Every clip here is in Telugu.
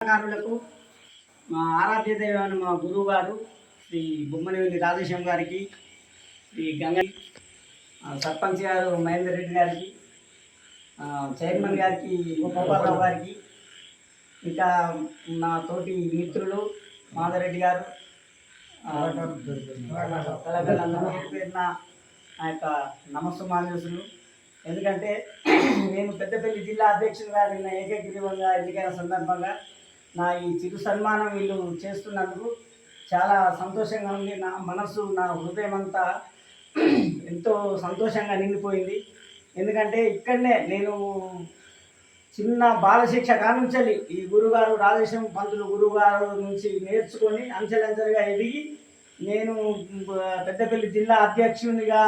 కళాకారులకు మా ఆరాధ్య దైవమైన మా గురువు గారు శ్రీ బొమ్మనివెల్లి రాధేశ్యామ్ గారికి, శ్రీ గంగ సర్పంచ్ గారు మహేందర్ రెడ్డి గారికి, చైర్మన్ గారికి గోపాలరావు గారికి, ఇంకా నా తోటి మిత్రులు మాధవరెడ్డి గారు, కళాకారులందరూ పేరున నా యొక్క నమస్సుమాన్యుసులు. ఎందుకంటే నేను పెద్దపల్లి జిల్లా అధ్యక్షుడిగా నిన్న ఏకగ్రీవంగా ఎన్నికైన సందర్భంగా నా ఈ చిరు సన్మానం వీళ్ళు చేస్తున్నందుకు చాలా సంతోషంగా ఉంది. నా మనసు, నా హృదయం అంతా ఎంతో సంతోషంగా నిండిపోయింది. ఎందుకంటే ఇక్కడనే నేను చిన్న బాలశిక్ష కానుంచాలి ఈ గురుగారు రాధేశ్యామ్ పంతులు గురుగారు నుంచి నేర్చుకొని అంచెలంచెలుగా ఎదిగి నేను పెద్దపల్లి జిల్లా అధ్యక్షునిగా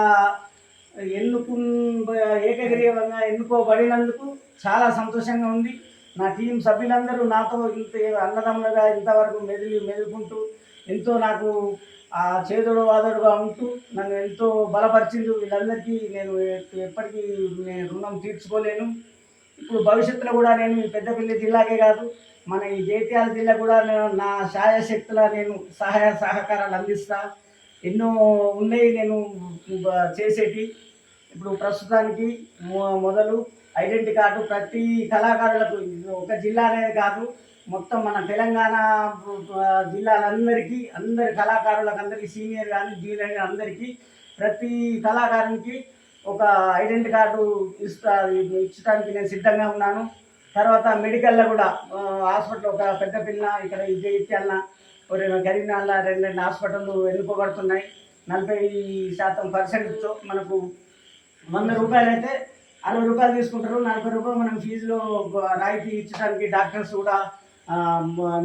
ఏకగ్రీవంగా ఎన్నుకోబడినందుకు చాలా సంతోషంగా ఉంది. నా టీం సభ్యులందరూ నాతో ఇంత అన్నదమ్ములుగా ఇంతవరకు మెదులుకుంటూ ఎంతో నాకు ఆ చేదుడు వాదడుగా ఉంటూ నన్ను ఎంతో బలపరిచింది. వీళ్ళందరికీ నేను ఎప్పటికీ నేను రుణం తీర్చుకోలేను. ఇప్పుడు భవిష్యత్తులో కూడా నేను పెద్దపల్లి జిల్లాకే కాదు, మన ఈ జైత్యాల జిల్లా కూడా నా శాయశక్తుల నేను సహాయ సహకారాలు అందిస్తా. ఎన్నో ఉన్నాయి నేను చేసేటి. ఇప్పుడు ప్రస్తుతానికి మొదలు ఐడెంటిటీ కార్డు ప్రతి కళాకారులకు, ఒక జిల్లా అనేది కాదు, మొత్తం మన తెలంగాణ జిల్లాలందరికీ, అందరి కళాకారులకు అందరికీ, సీనియర్ కానీ జూనియర్ కానీ అందరికీ ప్రతి కళాకారునికి ఒక ఐడెంటిటీ కార్డు ఇచ్చడానికి నేను సిద్ధంగా ఉన్నాను. తర్వాత మెడికల్లో కూడా హాస్పిటల్ ఒక పెద్ద పిల్ల ఇక్కడ జైత్యాల కరీంనగర్లో రెండు హాస్పిటళ్ళు ఎన్నుకోబడుతున్నాయి. 40% మనకు 100 రూపాయలు అయితే 60 రూపాయలు తీసుకుంటారు. 40 రూపాయలు మనం ఫీజులో రాయితీ ఇచ్చడానికి డాక్టర్స్ కూడా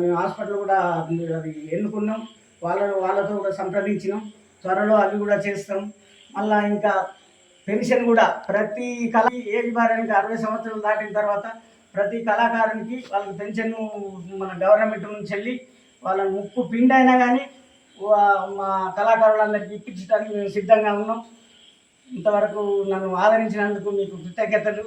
మేము హాస్పిటల్ కూడా అది ఎన్నుకున్నాం. వాళ్ళతో కూడా సంప్రదించినాం. త్వరలో అవి కూడా చేస్తాం. మళ్ళీ ఇంకా పెన్షన్ కూడా ప్రతి ఏజ్ బారానికి 60 సంవత్సరాలు దాటిన తర్వాత ప్రతి కళాకారునికి వాళ్ళకి పెన్షన్ మన గవర్నమెంట్ నుంచి వెళ్ళి వాళ్ళ ముక్కు పిండి అయినా కానీ మా కళాకారులందరికీ ఇప్పించడానికి మేము సిద్ధంగా ఉన్నాం. ఇంతవరకు నన్ను ఆదరించినందుకు మీకు కృతజ్ఞతలు.